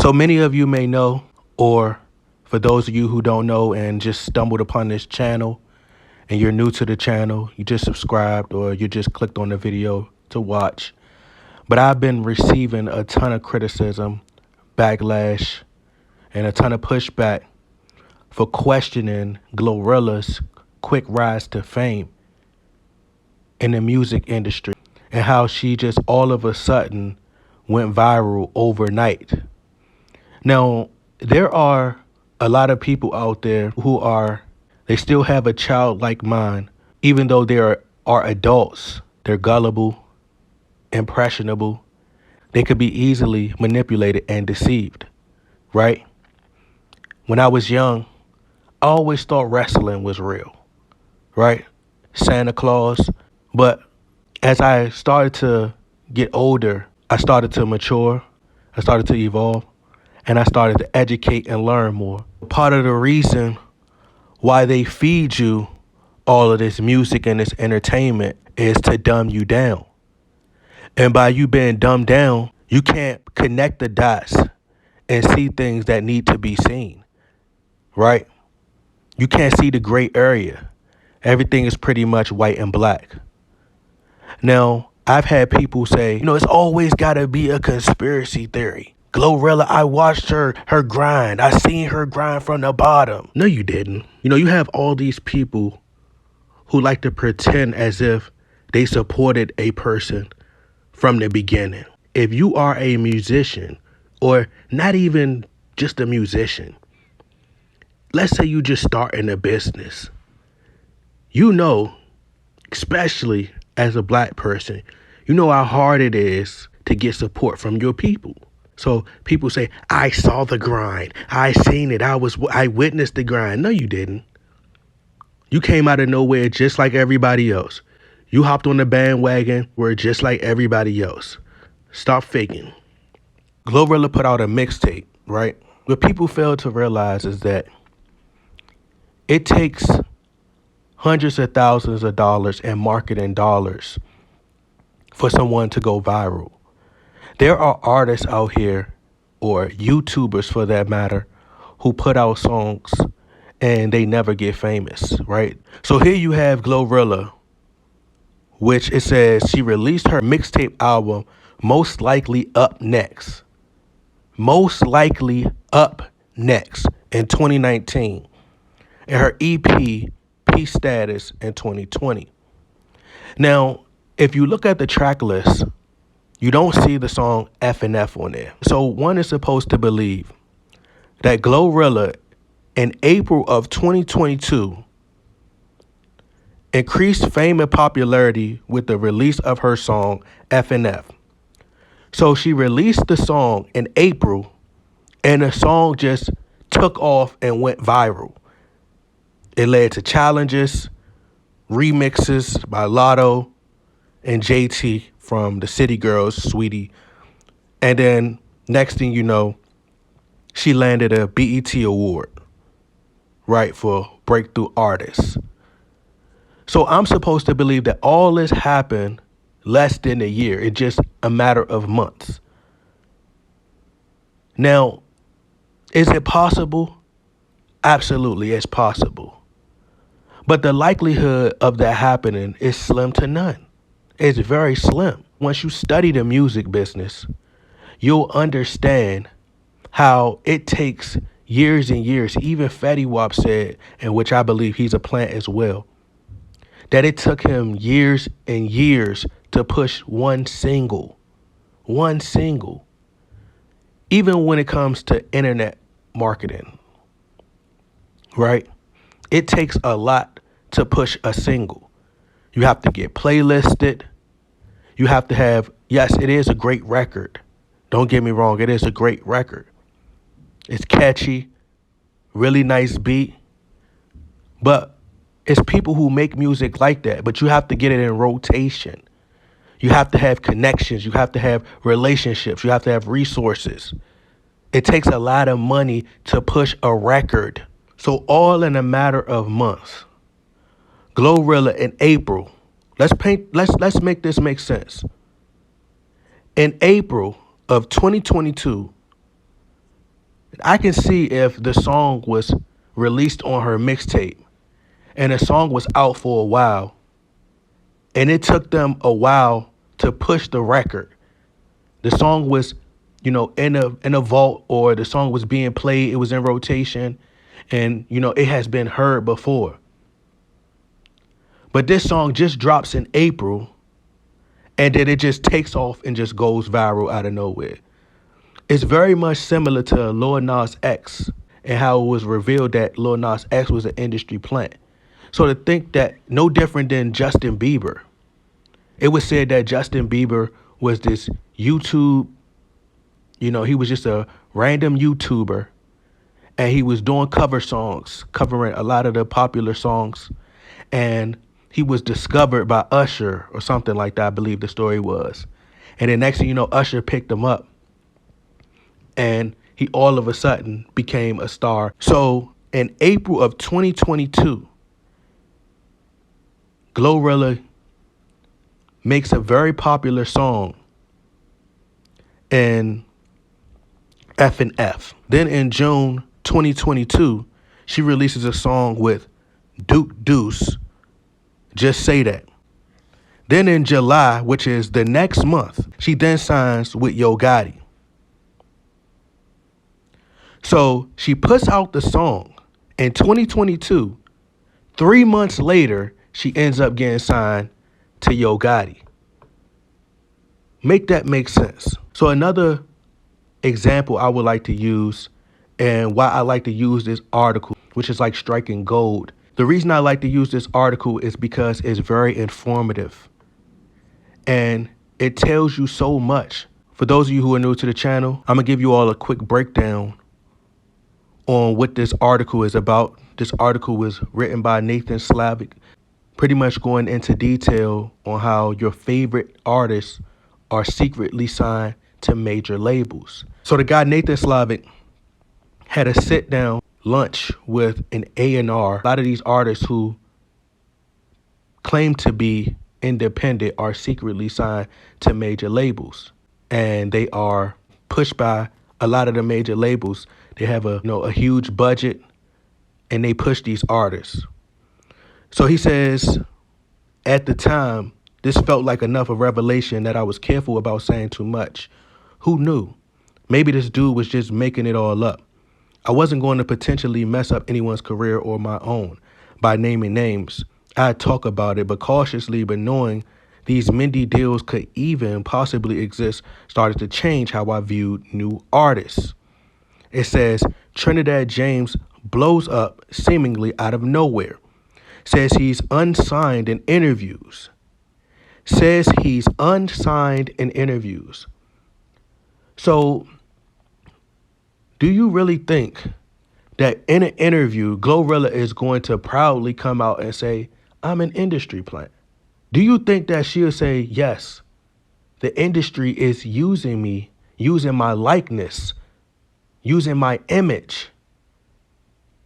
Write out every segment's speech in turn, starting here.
So many of you may know, or for those of you who don't know and just stumbled upon this channel and you're new to the channel, you just subscribed or you just clicked on the video to watch. But I've been receiving a ton of criticism, backlash, and a ton of pushback for questioning Glorilla's quick rise to fame in the music industry and how she just all of a sudden went viral overnight. Now, there are a lot of people out there they still have a childlike mind, even though are adults. They're gullible, impressionable. They could be easily manipulated and deceived, right? When I was young, I always thought wrestling was real, right? Santa Claus. But as I started to get older, I started to mature, I started to evolve, and I started to educate and learn more. Part of the reason why they feed you all of this music and this entertainment is to dumb you down. And by you being dumbed down, you can't connect the dots and see things that need to be seen, right? You can't see the gray area. Everything is pretty much white and black. Now, I've had people say, it's always got to be a conspiracy theory. Glorilla, I watched her grind. I seen her grind from the bottom. No, you didn't. You have all these people who like to pretend as if they supported a person from the beginning. If you are a musician, or not even just a musician, let's say you just start in a business, especially as a black person, how hard it is to get support from your people. So people say, I saw the grind. I seen it. I witnessed the grind. No, you didn't. You came out of nowhere just like everybody else. You hopped on the bandwagon, were just like everybody else. Stop faking. Glorilla put out a mixtape, right? What people fail to realize is that it takes hundreds of thousands of dollars in marketing dollars for someone to go viral. There are artists out here, or YouTubers for that matter, who put out songs and they never get famous, right? So here you have Glorilla, which it says she released her mixtape album, Most Likely Up Next. Most Likely Up Next in 2019. And her EP, Peace Status, in 2020. Now, if you look at the track list, you don't see the song F and F on there. So one is supposed to believe that Glorilla in April of 2022 increased fame and popularity with the release of her song F and F. So she released the song in April and the song just took off and went viral. It led to challenges, remixes by Lotto and JT from the City Girls, Sweetie. And then next thing you know, she landed a BET award, right, for Breakthrough Artist. So I'm supposed to believe that all this happened less than a year. It's just a matter of months. Now, is it possible? Absolutely, it's possible. But the likelihood of that happening is slim to none. It's very slim. Once you study the music business, you'll understand how it takes years and years. Even Fetty Wap said, and which I believe he's a plant as well, that it took him years and years to push one single. Even when it comes to internet marketing, right? It takes a lot to push a single. You have to get playlisted. You have to have, yes, it is a great record. Don't get me wrong, it is a great record. It's catchy, really nice beat. But it's people who make music like that, but you have to get it in rotation. You have to have connections. You have to have relationships. You have to have resources. It takes a lot of money to push a record. So all in a matter of months, Glorilla in April, let's make this make sense. In April of 2022, I can see if the song was released on her mixtape and the song was out for a while and it took them a while to push the record. The song was, in a vault, or the song was being played, it was in rotation, and it has been heard before. But this song just drops in April and then it just takes off and just goes viral out of nowhere. It's very much similar to Lil Nas X and how it was revealed that Lil Nas X was an industry plant. So to think that no different than Justin Bieber, it was said that Justin Bieber was this YouTube, he was just a random YouTuber and he was doing cover songs, covering a lot of the popular songs. And he was discovered by Usher or something like that, I believe the story was. And then next thing you know, Usher picked him up and he all of a sudden became a star. So in April of 2022, Glorilla makes a very popular song in F and F. Then in June 2022, she releases a song with Duke Deuce, Just Say That. Then in July, which is the next month, she then signs with Yo Gotti. So she puts out the song in 2022. 3 months later, she ends up getting signed to Yo Gotti. Make that make sense. So another example I would like to use, and why I like to use this article, which is like striking gold. The reason I like to use this article is because it's very informative and it tells you so much. For those of you who are new to the channel, I'm gonna give you all a quick breakdown on what this article is about. This article was written by Nathan Slavic, pretty much going into detail on how your favorite artists are secretly signed to major labels. So the guy Nathan Slavic had a sit down lunch with an A&R. A lot of these artists who claim to be independent are secretly signed to major labels, and they are pushed by a lot of the major labels. They have a huge budget and they push these artists. So he says, at the time, this felt like enough of revelation that I was careful about saying too much. Who knew? Maybe this dude was just making it all up. I wasn't going to potentially mess up anyone's career or my own by naming names. I'd talk about it, but cautiously, but knowing these Mindy deals could even possibly exist started to change how I viewed new artists. It says Trinidad James blows up seemingly out of nowhere. Says he's unsigned in interviews. So do you really think that in an interview, Glorilla is going to proudly come out and say, I'm an industry plant? Do you think that she'll say, yes, the industry is using me, using my likeness, using my image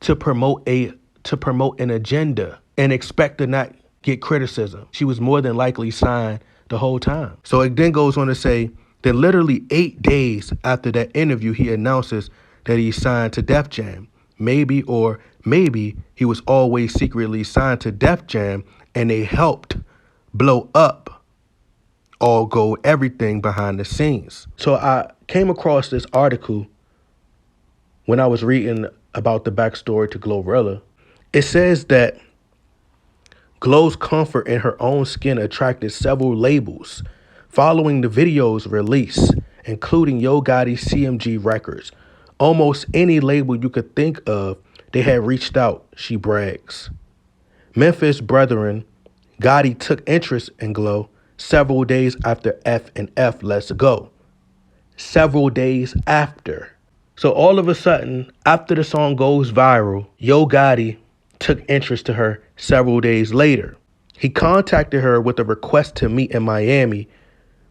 to promote an agenda and expect to not get criticism? She was more than likely signed the whole time. So it then goes on to say that literally 8 days after that interview, he announces that he's signed to Def Jam. Maybe he was always secretly signed to Def Jam and they helped blow up All Gold everything behind the scenes. So I came across this article when I was reading about the backstory to Glorilla. It says that Glow's comfort in her own skin attracted several labels following the video's release, including Yo Gotti's CMG Records. Almost any label you could think of, they had reached out, she brags. Memphis brethren, Gotti took interest in Glow several days after F and F Let's Go. Several days after. So all of a sudden, after the song goes viral, Yo Gotti took interest to her several days later. He contacted her with a request to meet in Miami,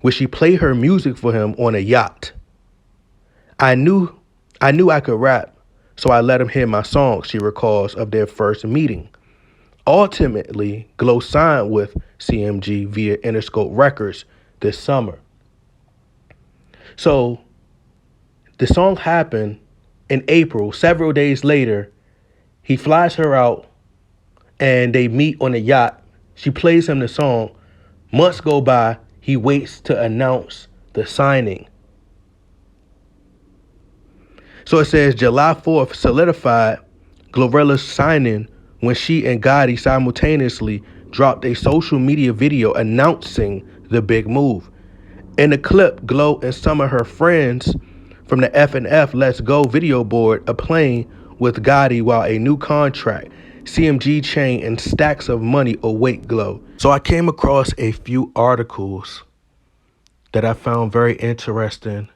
where she played her music for him on a yacht. I knew I could rap, so I let him hear my songs, she recalls of their first meeting. Ultimately, Glow signed with CMG via Interscope Records this summer. So the song happened in April, several days later, he flies her out and they meet on a yacht. She plays him the song. Months go by. He waits to announce the signing. So it says July 4th solidified Glorilla's signing when she and Gotti simultaneously dropped a social media video announcing the big move. In the clip, Glo and some of her friends from the F&F Let's Go video board are playing with Gotti while a new contract, CMG chain, and stacks of money await Glo. So I came across a few articles that I found very interesting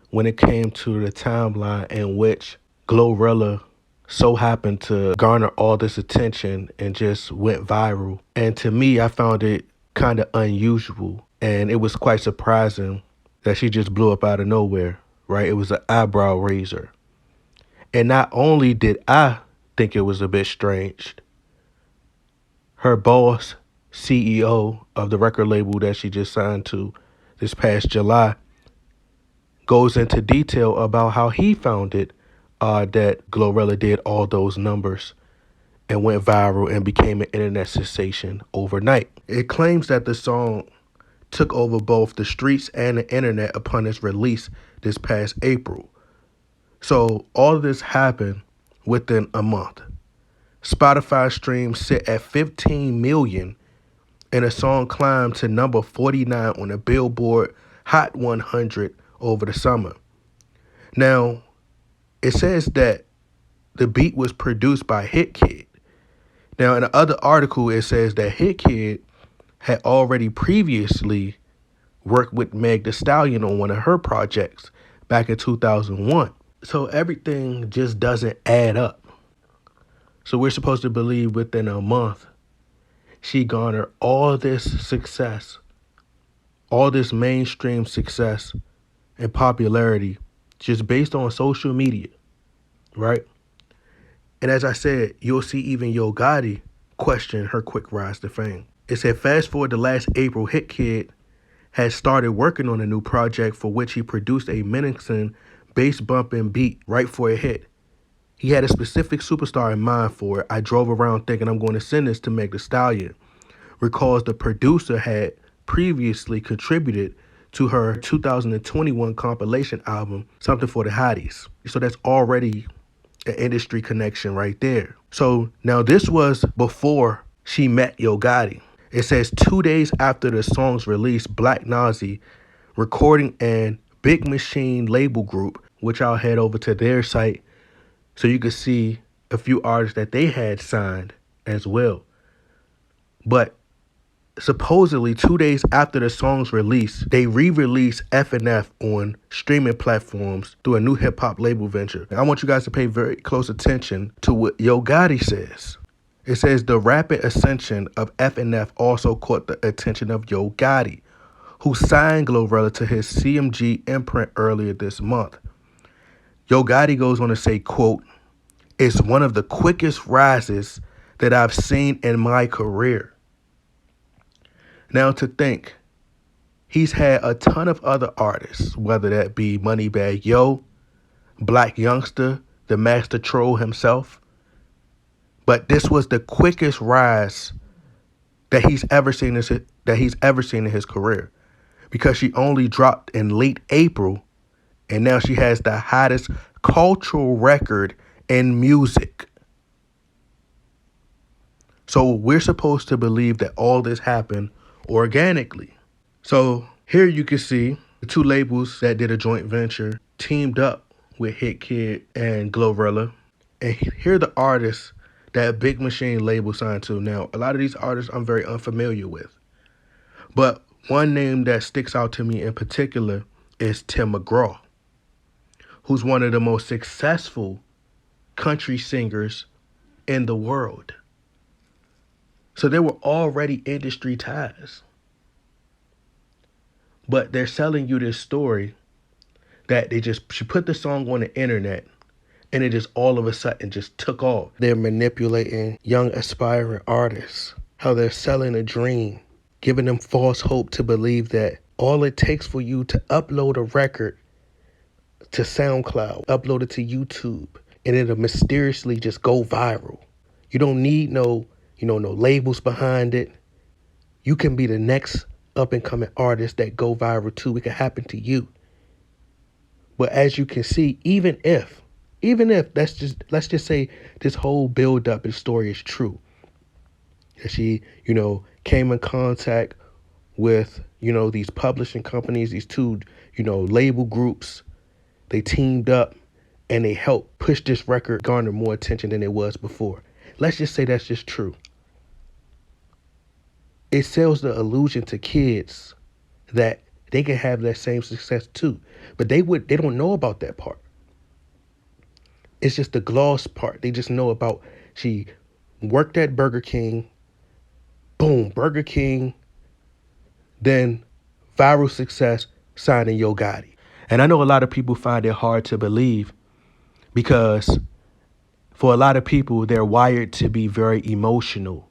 when it came to the timeline in which Glorilla so happened to garner all this attention and just went viral. And to me, I found it kind of unusual. And it was quite surprising that she just blew up out of nowhere, right? It was an eyebrow raiser. And not only did I think it was a bit strange, her boss, CEO of the record label that she just signed to this past July, goes into detail about how he found it that Glorilla did all those numbers and went viral and became an internet sensation overnight. It claims that the song took over both the streets and the internet upon its release this past April. So all of this happened within a month. Spotify streams sit at 15 million and the song climbed to number 49 on the Billboard Hot 100 over the summer. Now, it says that the beat was produced by Hit Kid. Now, in the other article, it says that Hit Kid had already previously worked with Meg Thee Stallion on one of her projects back in 2001. So everything just doesn't add up. So we're supposed to believe within a month, she garnered all this success, all this mainstream success and popularity just based on social media, right? And as I said, you'll see even Yo Gotti question her quick rise to fame. It said, fast forward to last April, Hit Kid had started working on a new project for which he produced a menacing bass bumping beat right for a hit. He had a specific superstar in mind for it. I drove around thinking I'm going to send this to Meg Thee Stallion. Recalls the producer had previously contributed to her 2021 compilation album, Something for the Hotties. So that's already an industry connection right there. So now this was before she met Yo Gotti. It says 2 days after the song's release, Black Nazi Recording and Big Machine label group, which I'll head over to their site so you can see a few artists that they had signed as well. But supposedly 2 days after the song's release, they re-released F&F on streaming platforms through a new hip-hop label venture. And I want you guys to pay very close attention to what Yo Gotti says. It says the rapid ascension of F&F also caught the attention of Yo Gotti, who signed Glorilla to his CMG imprint earlier this month. Yo Gotti goes on to say, quote, "It's one of the quickest rises that I've seen in my career." Now to think, he's had a ton of other artists, whether that be Moneybagg Yo, Black Youngster, the Master Troll himself. But this was the quickest rise that he's ever seen in his career, because she only dropped in late April, and now she has the hottest cultural record in music. So we're supposed to believe that all this happened organically. So here you can see the two labels that did a joint venture teamed up with Hit Kid and Glorilla. And here are the artists that Big Machine label signed to. Now, a lot of these artists I'm very unfamiliar with. But one name that sticks out to me in particular is Tim McGraw, who's one of the most successful country singers in the world. So there were already industry ties. But they're selling you this story that she put the song on the internet and it just all of a sudden just took off. They're manipulating young aspiring artists, how they're selling a dream, giving them false hope to believe that all it takes for you to upload a record to SoundCloud, upload it to YouTube, and it'll mysteriously just go viral. You don't need no labels behind it. You can be the next up and coming artist that go viral too. It can happen to you. But as you can see, even if let's just say this whole build up and story is true, that she, came in contact with, these publishing companies, these two, label groups, they teamed up and they helped push this record, garner more attention than it was before. Let's just say that's just true. It sells the illusion to kids that they can have that same success too. But they don't know about that part. It's just the gloss part. They just know about she worked at Burger King, boom, Burger King, then viral success, signing Yo Gotti. And I know a lot of people find it hard to believe because for a lot of people, they're wired to be very emotional.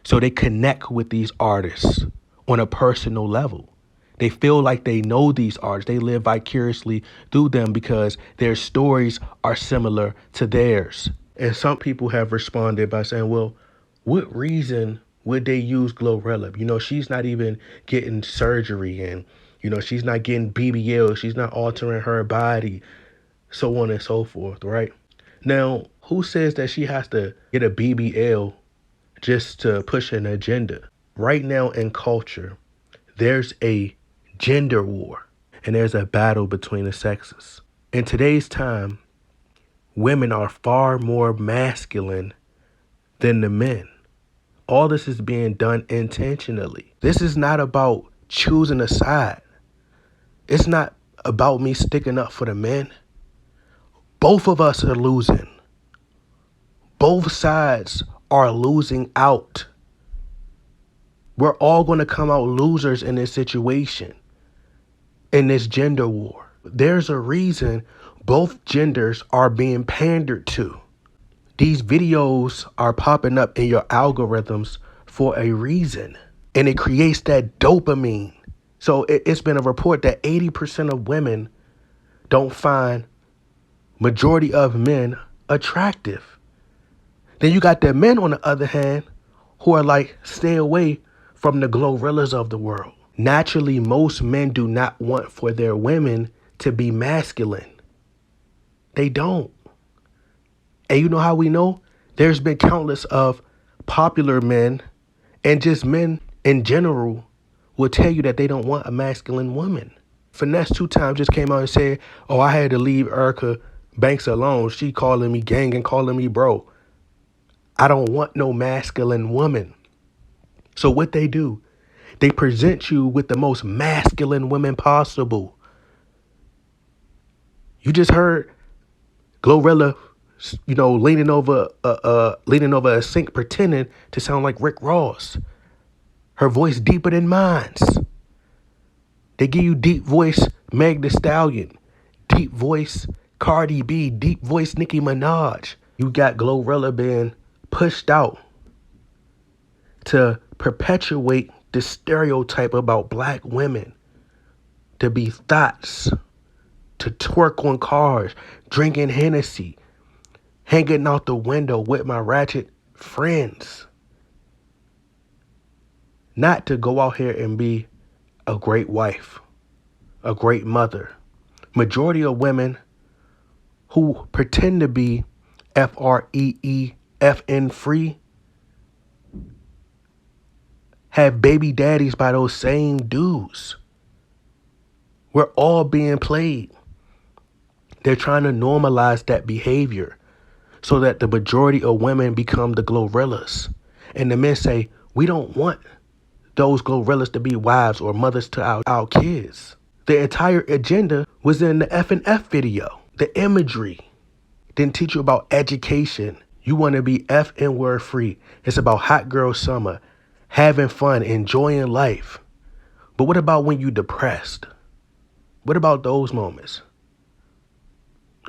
So they connect with these artists on a personal level. They feel like they know these artists. They live vicariously through them because their stories are similar to theirs. And some people have responded by saying, well, what reason would they use Glorilla? She's not even getting surgery and, she's not getting BBL. She's not altering her body, so on and so forth, right? Now, who says that she has to get a BBL just to push an agenda? Right now in culture, there's a gender war and there's a battle between the sexes. In today's time, women are far more masculine than the men. All this is being done intentionally. This is not about choosing a side. It's not about me sticking up for the men. Both of us are losing. Both sides are losing out. We're all going to come out losers in this situation, in this gender war. There's a reason both genders are being pandered to. These videos are popping up in your algorithms for a reason, and it creates that dopamine. So it's been a report that 80% of women don't find majority of men attractive. Then you got the men on the other hand who are like, stay away from the Glorillas of the world. Naturally, most men do not want for their women to be masculine. They don't. And you know how we know? There's been countless of popular men and just men in general will tell you that they don't want a masculine woman. Finesse 2 times just came out and said, oh, I had to leave Erica Banks alone. She calling me gang and calling me bro. I don't want no masculine woman. So what they do, they present you with the most masculine women possible. You just heard Glorilla, leaning over a sink pretending to sound like Rick Ross. Her voice deeper than mine's. They give you deep voice Meg Thee Stallion, deep voice Cardi B, deep voice Nicki Minaj. You got Glorilla being pushed out to perpetuate the stereotype about black women, to be thoughts, to twerk on cars, drinking Hennessy, hanging out the window with my ratchet friends. Not to go out here and be a great wife, a great mother. Majority of women who pretend to be FREEFN free have baby daddies by those same dudes. We're all being played. They're trying to normalize that behavior so that the majority of women become the Glorillas. And the men say, we don't want those Glorillas to be wives or mothers to our kids. The entire agenda was in the F&F video. The imagery didn't teach you about education. You want to be F and word free. It's about hot girl summer, having fun, enjoying life. But what about when you depressed? What about those moments?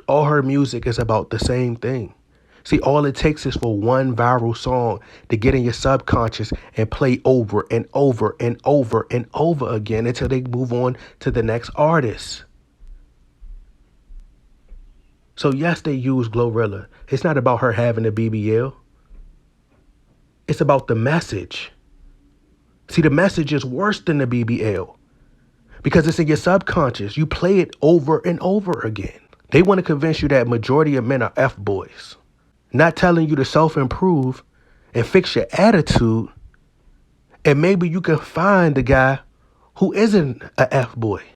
All her music is about the same thing. See, all it takes is for one viral song to get in your subconscious and play over and over and over and over again until they move on to the next artist. So yes, they use Glorilla. It's not about her having a BBL. It's about the message. See, the message is worse than the BBL because it's in your subconscious. You play it over and over again. They want to convince you that majority of men are F-boys, not telling you to self-improve and fix your attitude. And maybe you can find the guy who isn't a F-boy.